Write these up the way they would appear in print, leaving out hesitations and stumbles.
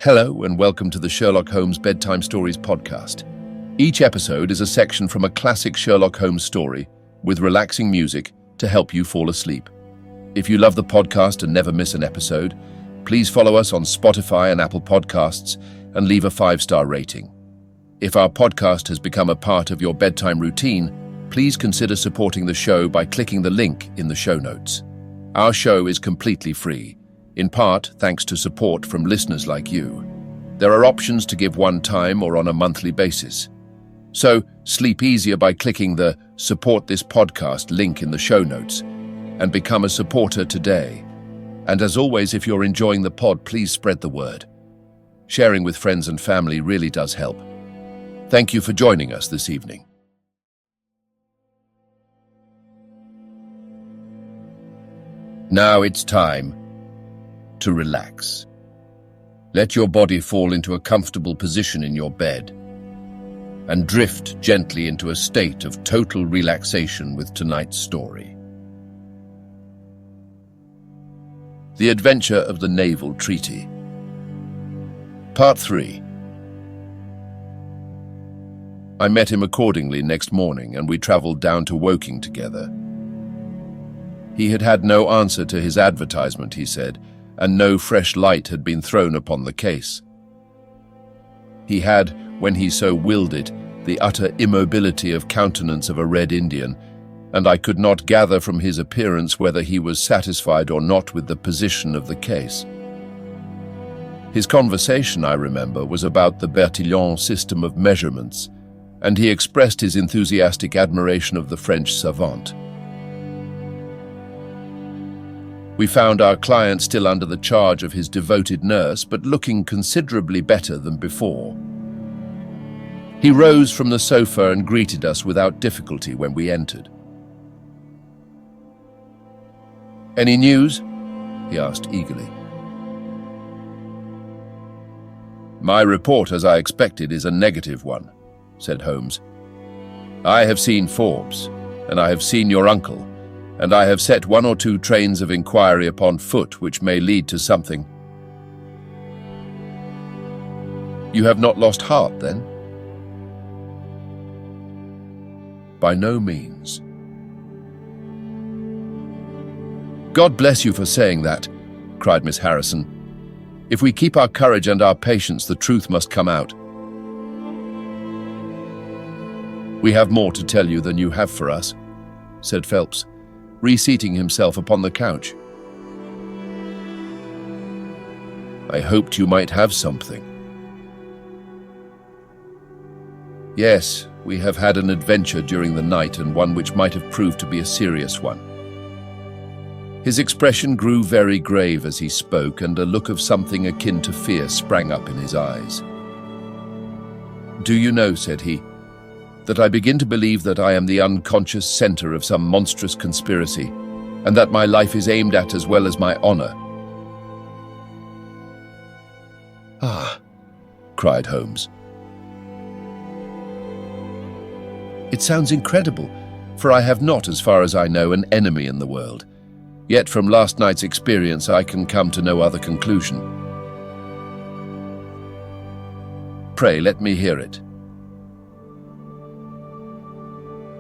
Hello and welcome to the Sherlock Holmes Bedtime Stories podcast. Each episode is a section from a classic Sherlock Holmes story with relaxing music to help you fall asleep. If you love the podcast and never miss an episode, please follow us on Spotify and Apple Podcasts and leave a 5-star rating. If our podcast has become a part of your bedtime routine, please consider supporting the show by clicking the link in the show notes. Our show is completely free, in part thanks to support from listeners like you. There are options to give one time or on a monthly basis. So sleep easier by clicking the Support This Podcast link in the show notes and become a supporter today. And as always, if you're enjoying the pod, please spread the word. Sharing with friends and family really does help. Thank you for joining us this evening. Now it's time to relax. Let your body fall into a comfortable position in your bed and drift gently into a state of total relaxation with tonight's story. The Adventure of the Naval Treaty. Part 3. I met him accordingly next morning and we travelled down to Woking together. He had had no answer to his advertisement, he said, and no fresh light had been thrown upon the case. He had, when he so willed it, the utter immobility of countenance of a Red Indian, and I could not gather from his appearance whether he was satisfied or not with the position of the case. His conversation, I remember, was about the Bertillon system of measurements, and he expressed his enthusiastic admiration of the French savant. We found our client still under the charge of his devoted nurse, but looking considerably better than before. He rose from the sofa and greeted us without difficulty when we entered. "Any news?" he asked eagerly. "My report, as I expected, is a negative one," said Holmes. "I have seen Forbes, and I have seen your uncle, and I have set 1 or 2 trains of inquiry upon foot which may lead to something." "You have not lost heart, then?" "By no means." "God bless you for saying that," cried Miss Harrison. "If we keep our courage and our patience, the truth must come out." "We have more to tell you than you have for us," said Phelps, reseating himself upon the couch. "I hoped you might have something." "Yes, we have had an adventure during the night, and one which might have proved to be a serious one." His expression grew very grave as he spoke, and a look of something akin to fear sprang up in his eyes. "Do you know," said he, "that I begin to believe that I am the unconscious center of some monstrous conspiracy, and that my life is aimed at as well as my honor." "Ah," cried Holmes. "It sounds incredible, for I have not, as far as I know, an enemy in the world. Yet from last night's experience I can come to no other conclusion." "Pray let me hear it."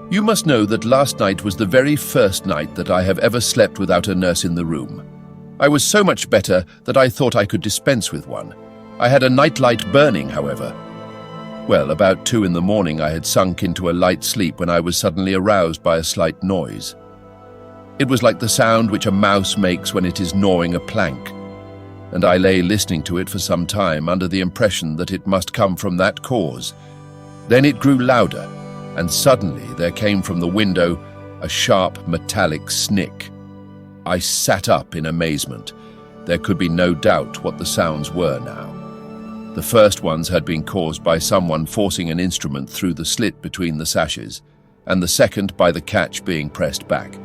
"You must know that last night was the very first night that I have ever slept without a nurse in the room. I was so much better that I thought I could dispense with one. I had a nightlight burning, however. Well, about 2 in the morning I had sunk into a light sleep when I was suddenly aroused by a slight noise. It was like the sound which a mouse makes when it is gnawing a plank, and I lay listening to it for some time under the impression that it must come from that cause. Then it grew louder, and suddenly there came from the window a sharp metallic snick. I sat up in amazement. There could be no doubt what the sounds were now. The first ones had been caused by someone forcing an instrument through the slit between the sashes, and the second by the catch being pressed back.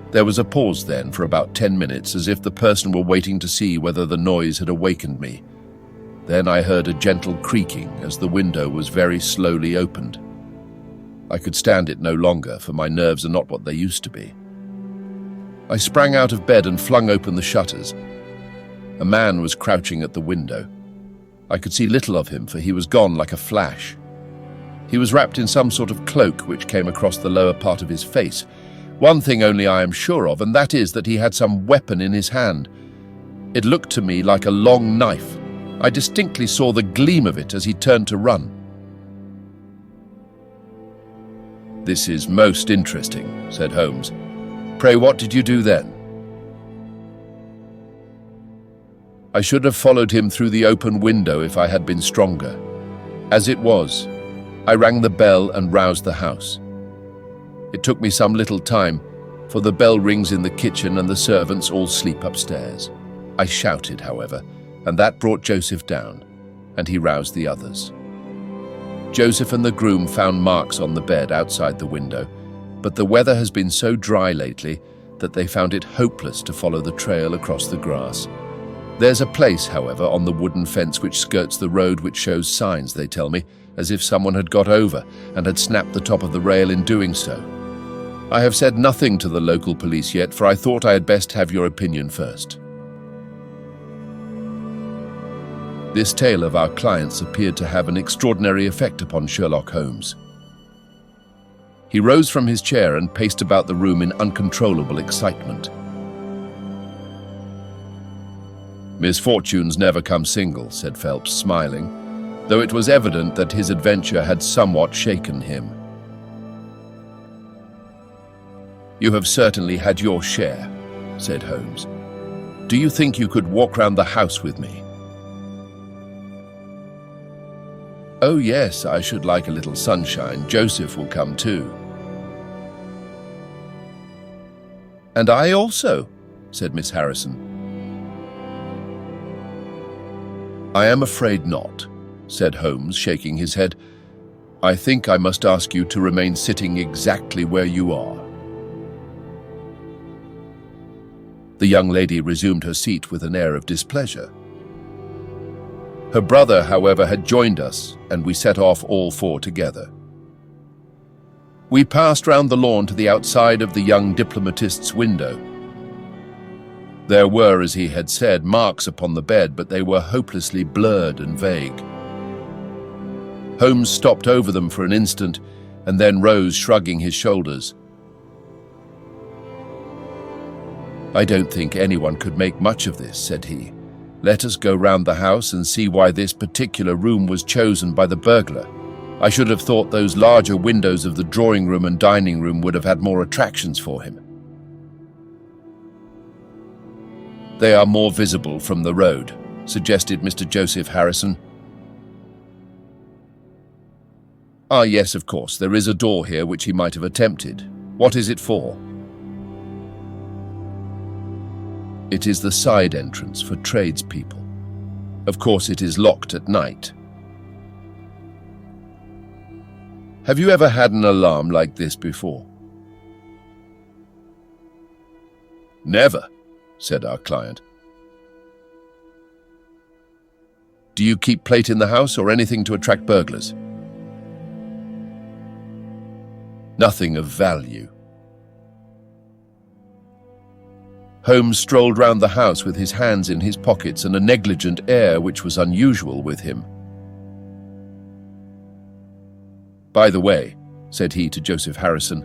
There was a pause then for about 10 minutes, as if the person were waiting to see whether the noise had awakened me. Then I heard a gentle creaking as the window was very slowly opened. I could stand it no longer, for my nerves are not what they used to be. I sprang out of bed and flung open the shutters. A man was crouching at the window. I could see little of him, for he was gone like a flash. He was wrapped in some sort of cloak which came across the lower part of his face. One thing only I am sure of, and that is that he had some weapon in his hand. It looked to me like a long knife. I distinctly saw the gleam of it as he turned to run. "This is most interesting," said Holmes. "Pray, what did you do then?" "I should have followed him through the open window if I had been stronger. As it was, I rang the bell and roused the house. It took me some little time, for the bell rings in the kitchen and the servants all sleep upstairs. I shouted, however, and that brought Joseph down, and he roused the others. Joseph and the groom found marks on the bed outside the window, but the weather has been so dry lately that they found it hopeless to follow the trail across the grass. There's a place, however, on the wooden fence which skirts the road which shows signs, they tell me, as if someone had got over and had snapped the top of the rail in doing so. I have said nothing to the local police yet, for I thought I had best have your opinion first." This tale of our client's appeared to have an extraordinary effect upon Sherlock Holmes. He rose from his chair and paced about the room in uncontrollable excitement. "Misfortunes never come single," said Phelps, smiling, though it was evident that his adventure had somewhat shaken him. "You have certainly had your share," said Holmes. "Do you think you could walk round the house with me?" "Oh yes, I should like a little sunshine. Joseph will come too." "And I also," said Miss Harrison. "I am afraid not," said Holmes, shaking his head. "I think I must ask you to remain sitting exactly where you are." The young lady resumed her seat with an air of displeasure. Her brother, however, had joined us, and we set off all four together. We passed round the lawn to the outside of the young diplomatist's window. There were, as he had said, marks upon the bed, but they were hopelessly blurred and vague. Holmes stopped over them for an instant, and then rose, shrugging his shoulders. "I don't think anyone could make much of this," said he. "Let us go round the house and see why this particular room was chosen by the burglar. I should have thought those larger windows of the drawing room and dining room would have had more attractions for him." "They are more visible from the road," suggested Mr. Joseph Harrison. "Ah, yes, of course, there is a door here which he might have attempted. What is it for?" "It is the side entrance for tradespeople. Of course, it is locked at night." "Have you ever had an alarm like this before?" "Never," said our client. "Do you keep plate in the house or anything to attract burglars?" "Nothing of value." Holmes strolled round the house with his hands in his pockets and a negligent air which was unusual with him. "By the way," said he to Joseph Harrison,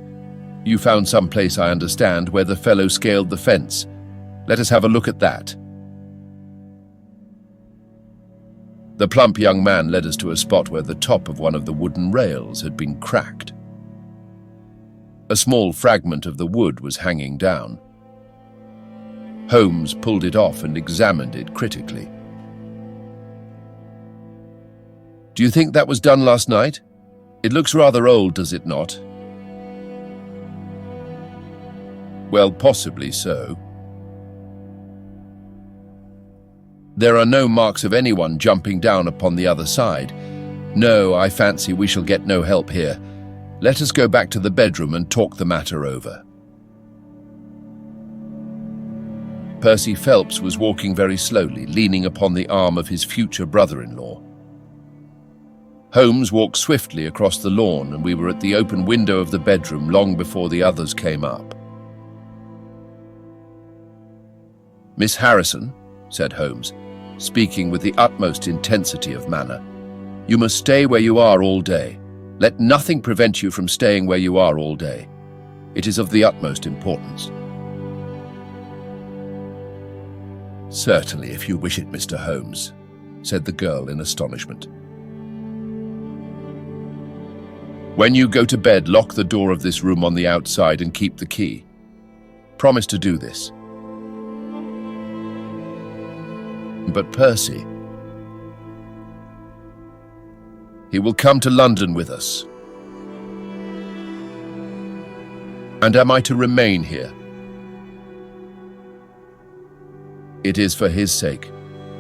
"you found some place, I understand, where the fellow scaled the fence. Let us have a look at that." The plump young man led us to a spot where the top of one of the wooden rails had been cracked. A small fragment of the wood was hanging down. Holmes pulled it off and examined it critically. "Do you think that was done last night? It looks rather old, does it not?" "Well, possibly so." "There are no marks of anyone jumping down upon the other side. No, I fancy we shall get no help here. Let us go back to the bedroom and talk the matter over." Percy Phelps was walking very slowly, leaning upon the arm of his future brother-in-law. Holmes walked swiftly across the lawn, and we were at the open window of the bedroom long before the others came up. "Miss Harrison," said Holmes, speaking with the utmost intensity of manner. "You must stay where you are all day. Let nothing prevent you from staying where you are all day. It is of the utmost importance." "Certainly, if you wish it, Mr. Holmes," said the girl in astonishment. "When you go to bed, lock the door of this room on the outside and keep the key. Promise to do this." "But Percy, he will come to London with us." "And am I to remain here?" "It is for his sake.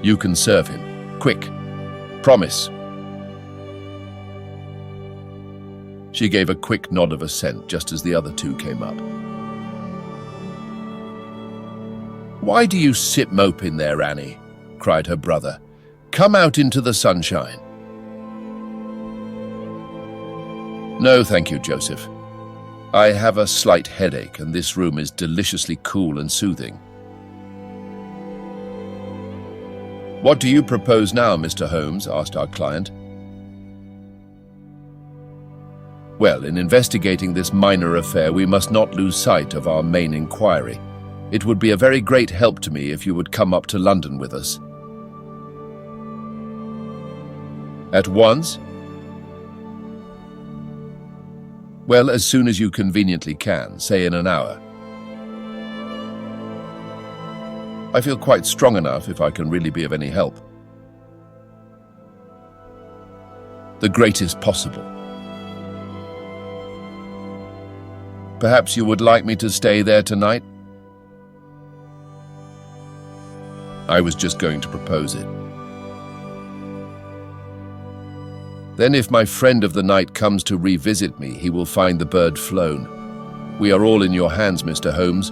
You can serve him. Quick, promise." She gave a quick nod of assent just as the other two came up. "Why do you sit moping there, Annie?" cried her brother. "Come out into the sunshine." "No, thank you, Joseph. I have a slight headache, and this room is deliciously cool and soothing." "What do you propose now, Mr. Holmes?" asked our client. "Well, in investigating this minor affair, we must not lose sight of our main inquiry. It would be a very great help to me if you would come up to London with us." "At once?" "Well, as soon as you conveniently can, say in an hour." "I feel quite strong enough if I can really be of any help." "The greatest possible." "Perhaps you would like me to stay there tonight?" I was just going to propose it. "Then if my friend of the night comes to revisit me, he will find the bird flown. We are all in your hands, Mr. Holmes,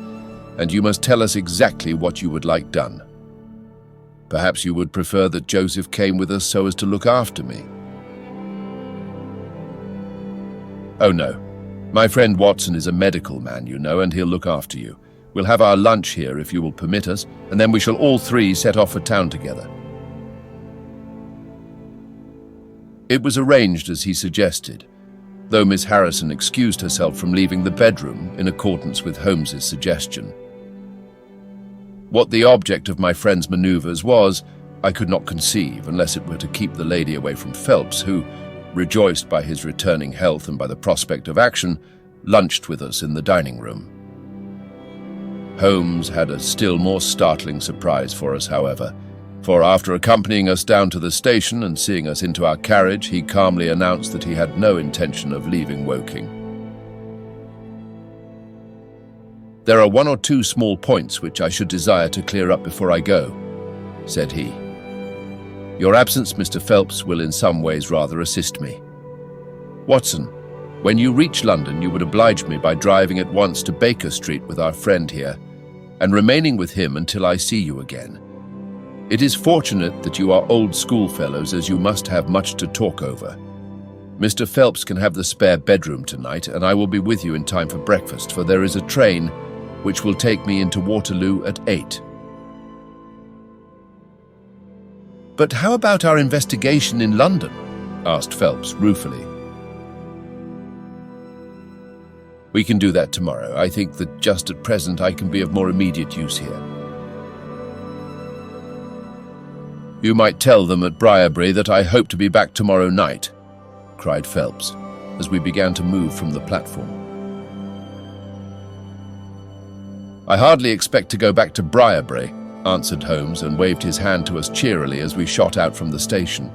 and you must tell us exactly what you would like done. Perhaps you would prefer that Joseph came with us so as to look after me." "Oh no. My friend Watson is a medical man, you know, and he'll look after you. We'll have our lunch here, if you will permit us, and then we shall all three set off for town together." It was arranged as he suggested, though Miss Harrison excused herself from leaving the bedroom in accordance with Holmes's suggestion. What the object of my friend's manoeuvres was, I could not conceive unless it were to keep the lady away from Phelps, who, rejoiced by his returning health and by the prospect of action, lunched with us in the dining room. Holmes had a still more startling surprise for us, however, for after accompanying us down to the station and seeing us into our carriage, he calmly announced that he had no intention of leaving Woking. "There are one or two small points which I should desire to clear up before I go," said he. "Your absence, Mr. Phelps, will in some ways rather assist me. Watson, when you reach London, you would oblige me by driving at once to Baker Street with our friend here, and remaining with him until I see you again. It is fortunate that you are old schoolfellows, as you must have much to talk over. Mr. Phelps can have the spare bedroom tonight, and I will be with you in time for breakfast, for there is a train which will take me into Waterloo at 8. "But how about our investigation in London?" asked Phelps ruefully. "We can do that tomorrow. I think that just at present I can be of more immediate use here." "You might tell them at Briarbury that I hope to be back tomorrow night," cried Phelps, as we began to move from the platform. "I hardly expect to go back to Briarbury," answered Holmes, and waved his hand to us cheerily as we shot out from the station.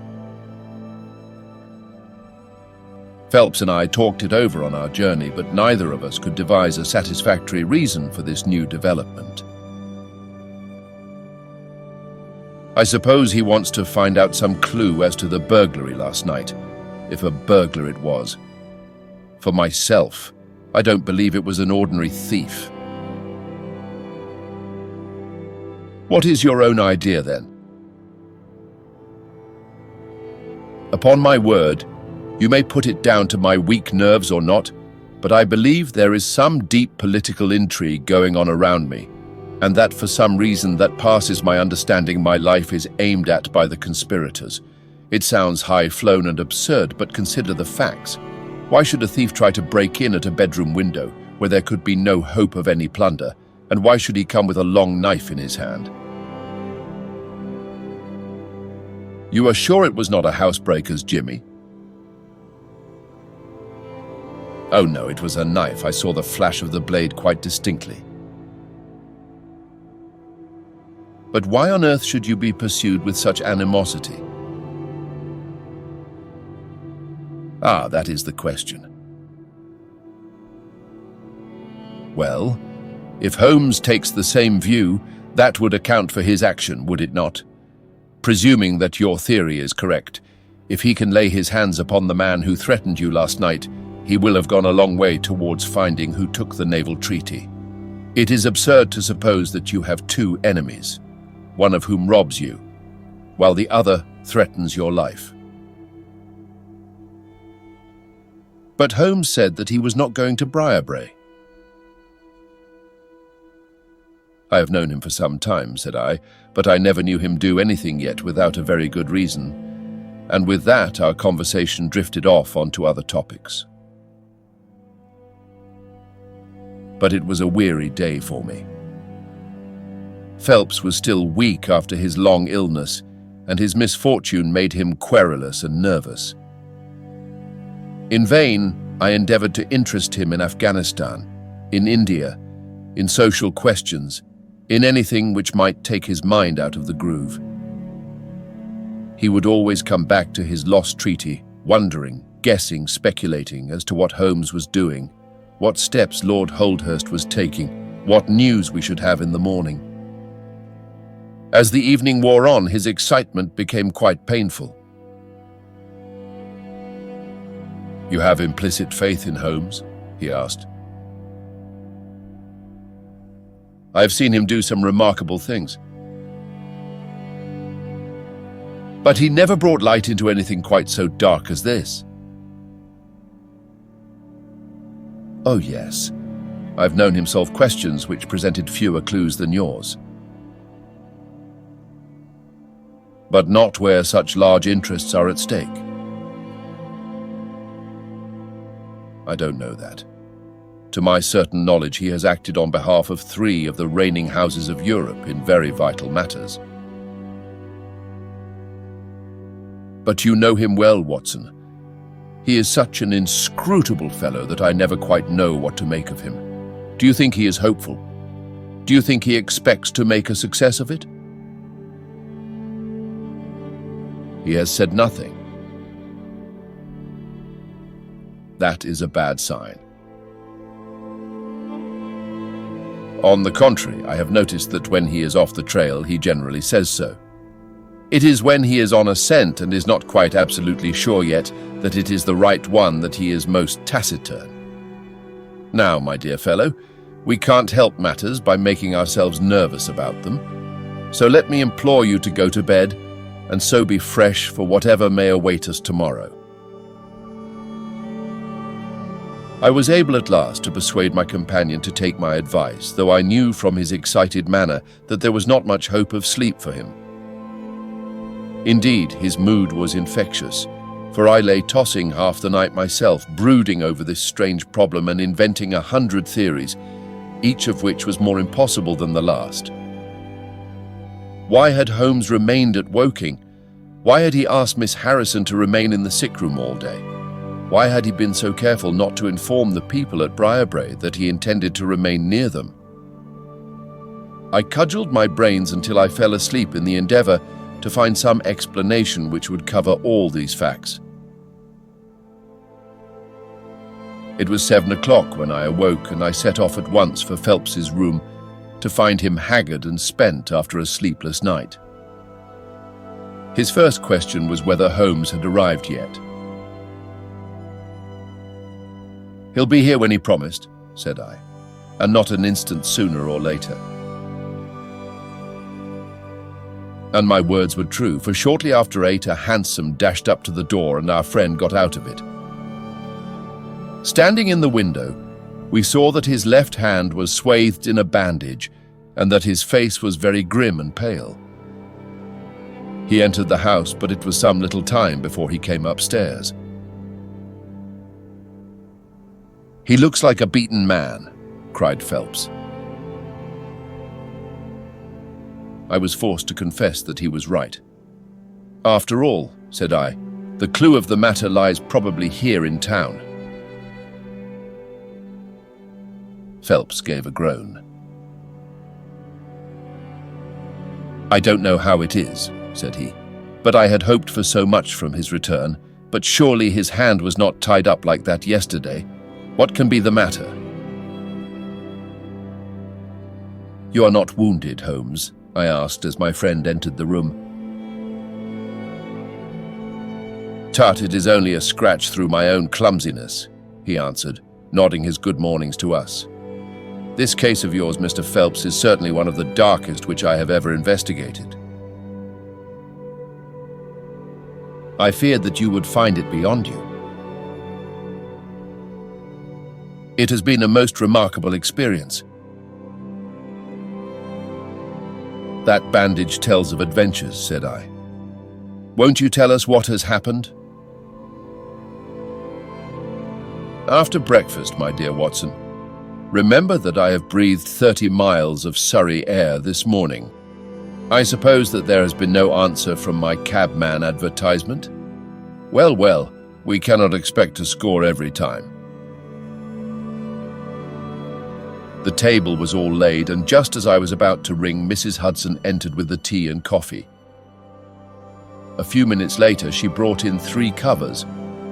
Phelps and I talked it over on our journey, but neither of us could devise a satisfactory reason for this new development. "I suppose he wants to find out some clue as to the burglary last night, if a burglar it was. For myself, I don't believe it was an ordinary thief." "What is your own idea, then?" "Upon my word, you may put it down to my weak nerves or not, but I believe there is some deep political intrigue going on around me, and that for some reason that passes my understanding my life is aimed at by the conspirators. It sounds high-flown and absurd, but consider the facts. Why should a thief try to break in at a bedroom window where there could be no hope of any plunder, and why should he come with a long knife in his hand? You are sure it was not a housebreaker's, Jimmy? Oh no, it was a knife. I saw the flash of the blade quite distinctly. But why on earth should you be pursued with such animosity? Ah, that is the question. Well, if Holmes takes the same view, that would account for his action, would it not? Presuming that your theory is correct, if he can lay his hands upon the man who threatened you last night, he will have gone a long way towards finding who took the naval treaty. It is absurd to suppose that you have two enemies, one of whom robs you, while the other threatens your life. But Holmes said that he was not going to Briarbrae. I have known him for some time, said I, but I never knew him do anything yet without a very good reason. And with that, our conversation drifted off onto other topics. But it was a weary day for me. Phelps was still weak after his long illness, and his misfortune made him querulous and nervous. In vain, I endeavored to interest him in Afghanistan, in India, in social questions, in anything which might take his mind out of the groove. He would always come back to his lost treaty, wondering, guessing, speculating as to what Holmes was doing, what steps Lord Holdhurst was taking, what news we should have in the morning. As the evening wore on, his excitement became quite painful. You have implicit faith in Holmes? He asked. I have seen him do some remarkable things. But he never brought light into anything quite so dark as this. Oh yes, I've known him solve questions which presented fewer clues than yours. But not where such large interests are at stake. I don't know that. To my certain knowledge, he has acted on behalf of 3 of the reigning houses of Europe in very vital matters. But you know him well, Watson. He is such an inscrutable fellow that I never quite know what to make of him. Do you think he is hopeful? Do you think he expects to make a success of it? He has said nothing. That is a bad sign. On the contrary, I have noticed that when he is off the trail, he generally says so. It is when he is on a scent and is not quite absolutely sure yet that it is the right one that he is most taciturn. Now, my dear fellow, we can't help matters by making ourselves nervous about them. So let me implore you to go to bed and so be fresh for whatever may await us tomorrow. I was able at last to persuade my companion to take my advice, though I knew from his excited manner that there was not much hope of sleep for him. Indeed, his mood was infectious, for I lay tossing half the night myself, brooding over this strange problem and inventing 100 theories, each of which was more impossible than the last. Why had Holmes remained at Woking? Why had he asked Miss Harrison to remain in the sick room all day? Why had he been so careful not to inform the people at Briarbrae that he intended to remain near them? I cudgelled my brains until I fell asleep in the endeavour to find some explanation which would cover all these facts. It was 7 o'clock when I awoke, and I set off at once for Phelps's room to find him haggard and spent after a sleepless night. His first question was whether Holmes had arrived yet. "He'll be here when he promised," said I, "and not an instant sooner or later." And my words were true, for shortly after 8 a hansom dashed up to the door and our friend got out of it. Standing in the window, we saw that his left hand was swathed in a bandage and that his face was very grim and pale. He entered the house, but it was some little time before he came upstairs. "He looks like a beaten man," cried Phelps. I was forced to confess that he was right. "After all," said I, "the clue of the matter lies probably here in town." Phelps gave a groan. "I don't know how it is," said he, "but I had hoped for so much from his return, but surely his hand was not tied up like that yesterday. What can be the matter?" "You are not wounded, Holmes?" I asked as my friend entered the room. "Tut, it is only a scratch through my own clumsiness," he answered, nodding his good mornings to us. "This case of yours, Mr. Phelps, is certainly one of the darkest which I have ever investigated. I feared that you would find it beyond you. It has been a most remarkable experience. That bandage tells of adventures," said I. "Won't you tell us what has happened?" "After breakfast, my dear Watson. Remember that I have breathed 30 miles of Surrey air this morning. I suppose that there has been no answer from my cabman advertisement? Well, well, we cannot expect to score every time." The table was all laid, and just as I was about to ring, Mrs. Hudson entered with the tea and coffee. A few minutes later, she brought in 3 covers,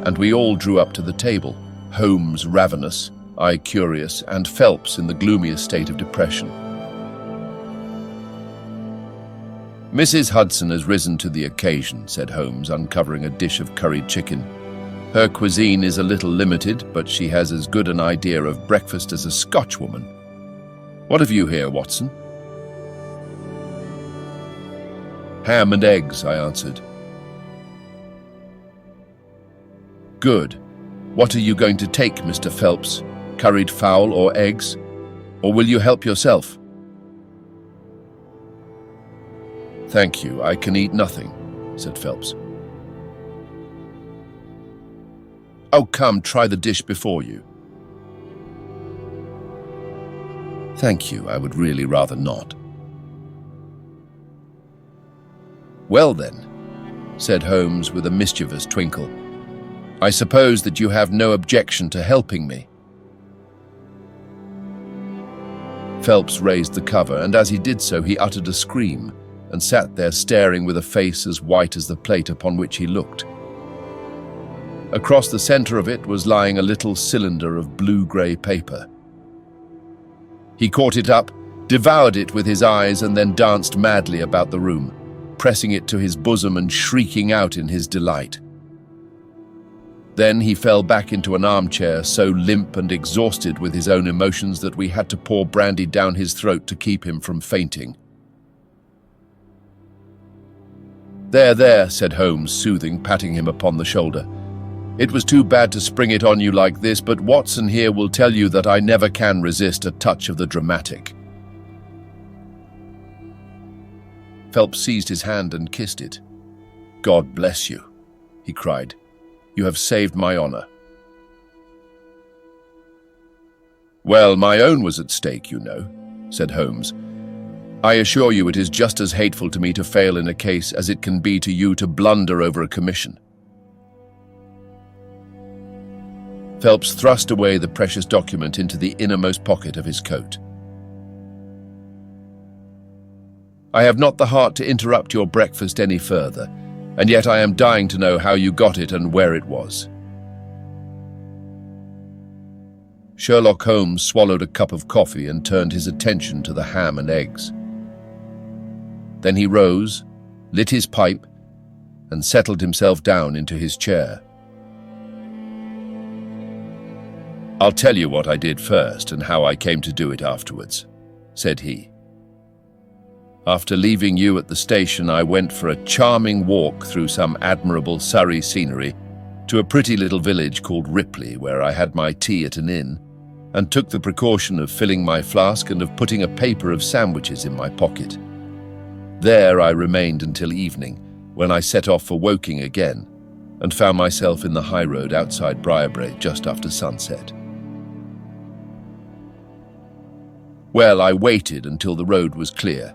and we all drew up to the table, Holmes ravenous, I curious, and Phelps in the gloomiest state of depression. "Mrs. Hudson has risen to the occasion," said Holmes, uncovering a dish of curried chicken. "Her cuisine is a little limited, but she has as good an idea of breakfast as a Scotchwoman. What have you here, Watson?" "Ham and eggs," I answered. "Good. What are you going to take, Mr. Phelps? Curried fowl or eggs? Or will you help yourself?" "Thank you, I can eat nothing," said Phelps. "Oh, come, try the dish before you." "Thank you, I would really rather not." "Well then," said Holmes with a mischievous twinkle, "I suppose that you have no objection to helping me." Phelps raised the cover, and as he did so, he uttered a scream and sat there staring with a face as white as the plate upon which he looked. Across the center of it was lying a little cylinder of blue-grey paper. He caught it up, devoured it with his eyes, and then danced madly about the room, pressing it to his bosom and shrieking out in his delight. Then he fell back into an armchair, so limp and exhausted with his own emotions that we had to pour brandy down his throat to keep him from fainting. "There, there," said Holmes, soothing, patting him upon the shoulder. "It was too bad to spring it on you like this, but Watson here will tell you that I never can resist a touch of the dramatic." Phelps seized his hand and kissed it. "God bless you," he cried. "You have saved my honor." "Well, my own was at stake, you know," said Holmes. "I assure you it is just as hateful to me to fail in a case as it can be to you to blunder over a commission." Phelps thrust away the precious document into the innermost pocket of his coat. "I have not the heart to interrupt your breakfast any further, and yet I am dying to know how you got it and where it was." Sherlock Holmes swallowed a cup of coffee and turned his attention to the ham and eggs. Then he rose, lit his pipe, and settled himself down into his chair. "I'll tell you what I did first and how I came to do it afterwards," said he. "After leaving you at the station, I went for a charming walk through some admirable Surrey scenery to a pretty little village called Ripley, where I had my tea at an inn. and took the precaution of filling my flask and of putting a paper of sandwiches in my pocket. There I remained until evening, when I set off for Woking again, and found myself in the high road outside Briarbrae just after sunset. Well, I waited until the road was clear.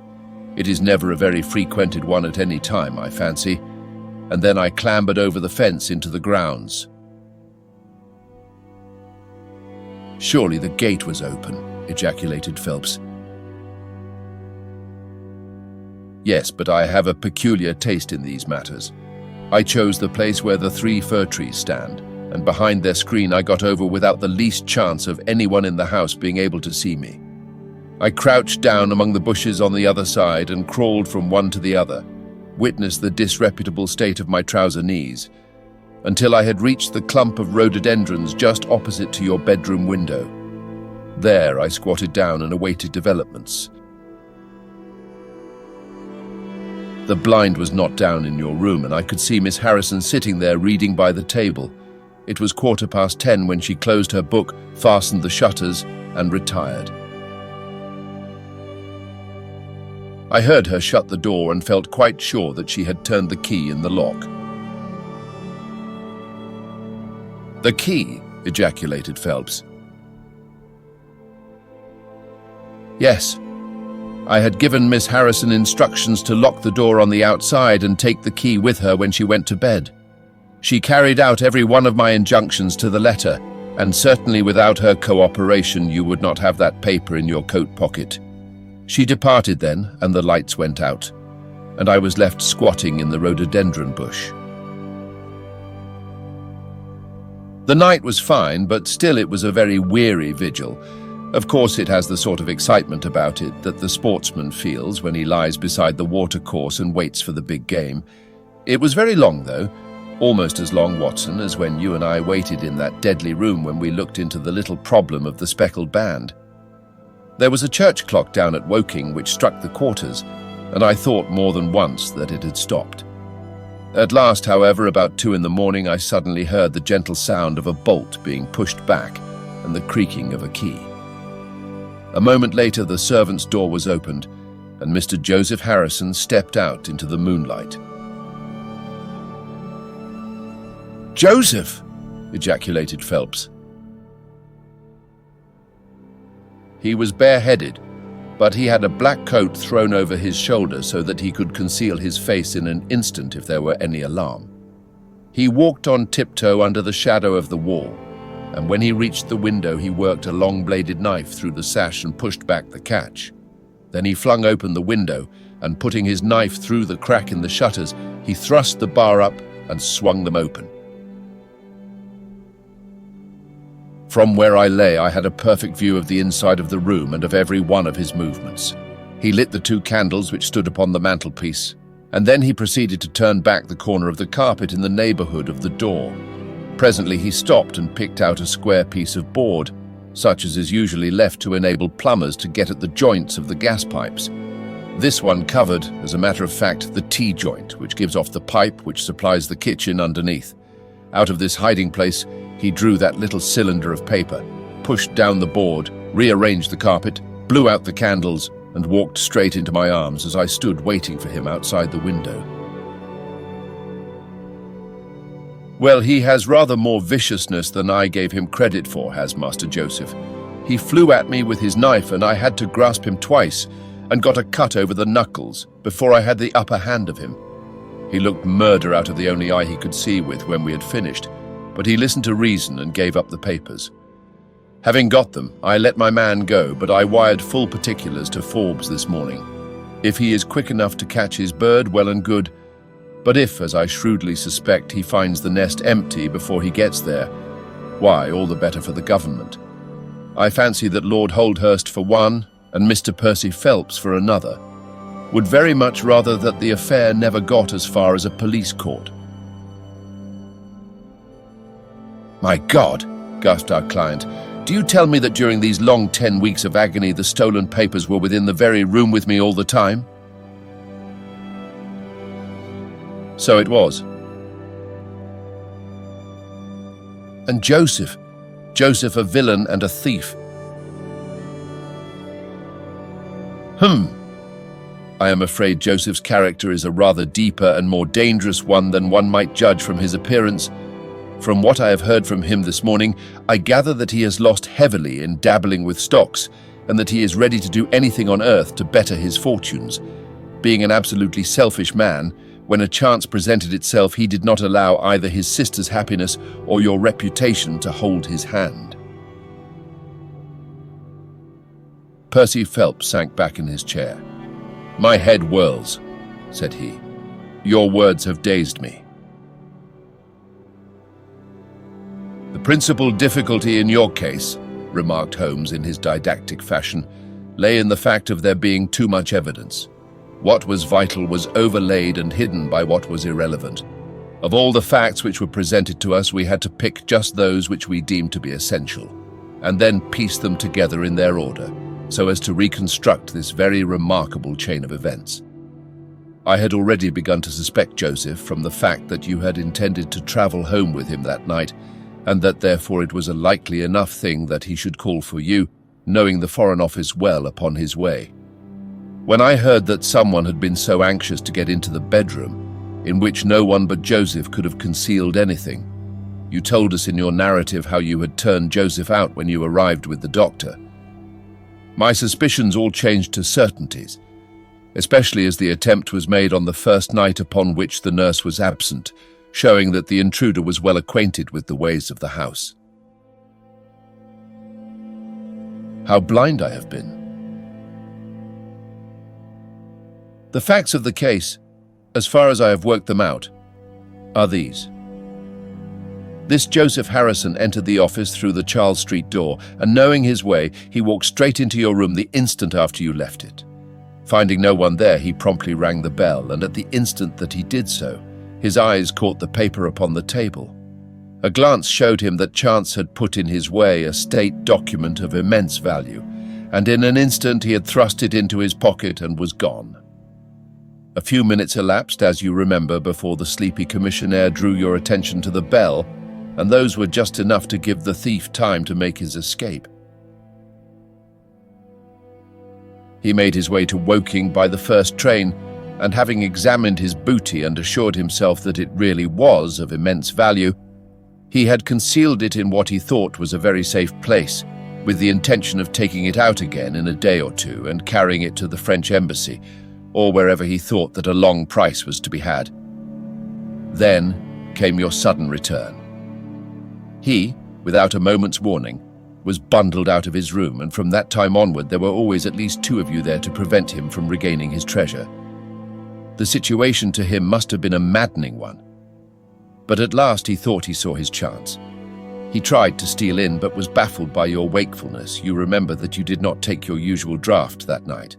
It is never a very frequented one at any time, I fancy, and then I clambered over the fence into the grounds. "Surely the gate was open," ejaculated Phelps. "Yes, but I have a peculiar taste in these matters. I chose the place where the 3 fir trees stand, and behind their screen I got over without the least chance of anyone in the house being able to see me. I crouched down among the bushes on the other side and crawled from one to the other, witness the disreputable state of my trouser knees, until I had reached the clump of rhododendrons just opposite to your bedroom window. There I squatted down and awaited developments. The blind was not down in your room, and I could see Miss Harrison sitting there reading by the table. It was 10:15 when she closed her book, fastened the shutters, and retired. I heard her shut the door and felt quite sure that she had turned the key in the lock." "The key?" ejaculated Phelps. "Yes. I had given Miss Harrison instructions to lock the door on the outside and take the key with her when she went to bed. She carried out every one of my injunctions to the letter, and certainly without her cooperation you would not have that paper in your coat pocket. She departed then, and the lights went out, and I was left squatting in the rhododendron bush." The night was fine, but still it was a very weary vigil. Of course, it has the sort of excitement about it that the sportsman feels when he lies beside the watercourse and waits for the big game. It was very long, though, almost as long, Watson, as when you and I waited in that deadly room when we looked into the little problem of the speckled band. There was a church clock down at Woking which struck the quarters, and I thought more than once that it had stopped. At last, however, about 2 in the morning, I suddenly heard the gentle sound of a bolt being pushed back and the creaking of a key. A moment later, the servant's door was opened, and Mr. Joseph Harrison stepped out into the moonlight. "Joseph!" ejaculated Phelps. He was bareheaded, but he had a black coat thrown over his shoulder so that he could conceal his face in an instant if there were any alarm. He walked on tiptoe under the shadow of the wall, and when he reached the window he worked a long-bladed knife through the sash and pushed back the catch. Then he flung open the window, and putting his knife through the crack in the shutters, he thrust the bar up and swung them open. From where I lay, I had a perfect view of the inside of the room and of every one of his movements. He lit the 2 candles which stood upon the mantelpiece, and then he proceeded to turn back the corner of the carpet in the neighborhood of the door. Presently he stopped and picked out a square piece of board, such as is usually left to enable plumbers to get at the joints of the gas pipes. This one covered, as a matter of fact, the T-joint, which gives off the pipe which supplies the kitchen underneath. Out of this hiding place, he drew that little cylinder of paper, pushed down the board, rearranged the carpet, blew out the candles, and walked straight into my arms as I stood waiting for him outside the window. Well, he has rather more viciousness than I gave him credit for, has Master Joseph. He flew at me with his knife, and I had to grasp him twice, and got a cut over the knuckles before I had the upper hand of him. He looked murder out of the only eye he could see with when we had finished, but he listened to reason and gave up the papers. Having got them, I let my man go, but I wired full particulars to Forbes this morning. If he is quick enough to catch his bird, well and good, but if, as I shrewdly suspect, he finds the nest empty before he gets there, why, all the better for the government. I fancy that Lord Holdhurst for one, and Mr. Percy Phelps for another, would very much rather that the affair never got as far as a police court. "My God," gasped our client, "do you tell me that during these long 10 weeks of agony the stolen papers were within the very room with me all the time?" So it was. "And Joseph a villain and a thief, I am afraid Joseph's character is a rather deeper and more dangerous one than one might judge from his appearance. From what I have heard from him this morning, I gather that he has lost heavily in dabbling with stocks, and that he is ready to do anything on earth to better his fortunes. Being an absolutely selfish man, when a chance presented itself, he did not allow either his sister's happiness or your reputation to hold his hand. Percy Phelps sank back in his chair. "My head whirls," said he. "Your words have dazed me." "The principal difficulty in your case," remarked Holmes in his didactic fashion, "lay in the fact of there being too much evidence. What was vital was overlaid and hidden by what was irrelevant. Of all the facts which were presented to us, we had to pick just those which we deemed to be essential, and then piece them together in their order, so as to reconstruct this very remarkable chain of events. I had already begun to suspect Joseph from the fact that you had intended to travel home with him that night, and that therefore it was a likely enough thing that he should call for you, knowing the Foreign Office well, upon his way. When I heard that someone had been so anxious to get into the bedroom, in which no one but Joseph could have concealed anything, you told us in your narrative how you had turned Joseph out when you arrived with the doctor. My suspicions all changed to certainties, especially as the attempt was made on the first night upon which the nurse was absent, showing that the intruder was well acquainted with the ways of the house. How blind I have been. The facts of the case, as far as I have worked them out, are these. This Joseph Harrison entered the office through the Charles Street door, and knowing his way, he walked straight into your room the instant after you left it. Finding no one there, he promptly rang the bell, and at the instant that he did so, his eyes caught the paper upon the table. A glance showed him that chance had put in his way a state document of immense value, and in an instant he had thrust it into his pocket and was gone. A few minutes elapsed, as you remember, before the sleepy commissionaire drew your attention to the bell, and those were just enough to give the thief time to make his escape. He made his way to Woking by the first train, and having examined his booty and assured himself that it really was of immense value, he had concealed it in what he thought was a very safe place, with the intention of taking it out again in a day or two and carrying it to the French embassy, or wherever he thought that a long price was to be had. Then came your sudden return. He, without a moment's warning, was bundled out of his room, and from that time onward there were always at least two of you there to prevent him from regaining his treasure. The situation to him must have been a maddening one. But at last he thought he saw his chance. He tried to steal in, but was baffled by your wakefulness. You remember that you did not take your usual draught that night.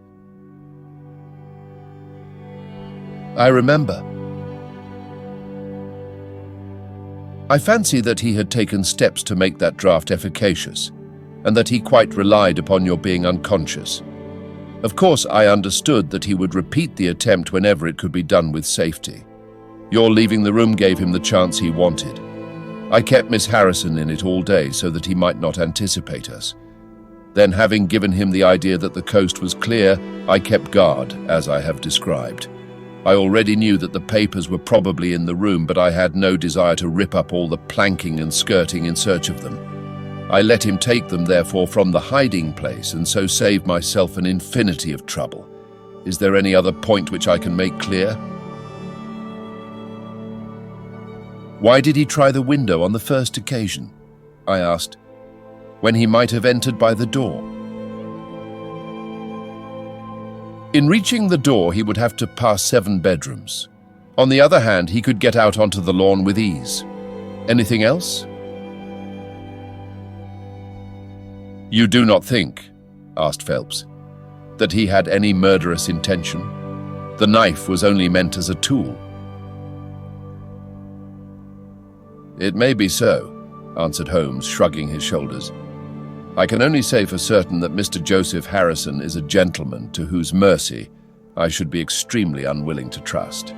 I remember. I fancy that he had taken steps to make that draught efficacious, and that he quite relied upon your being unconscious. Of course, I understood that he would repeat the attempt whenever it could be done with safety. Your leaving the room gave him the chance he wanted. I kept Miss Harrison in it all day so that he might not anticipate us. Then, having given him the idea that the coast was clear, I kept guard, as I have described. I already knew that the papers were probably in the room, but I had no desire to rip up all the planking and skirting in search of them. I let him take them, therefore, from the hiding place, and so saved myself an infinity of trouble. Is there any other point which I can make clear? Why did he try the window on the first occasion? I asked, when he might have entered by the door. In reaching the door, he would have to pass 7 bedrooms. On the other hand, he could get out onto the lawn with ease. Anything else? You do not think, asked Phelps, that he had any murderous intention? The knife was only meant as a tool. It may be so, answered Holmes, shrugging his shoulders. I can only say for certain that Mr. Joseph Harrison is a gentleman to whose mercy I should be extremely unwilling to trust.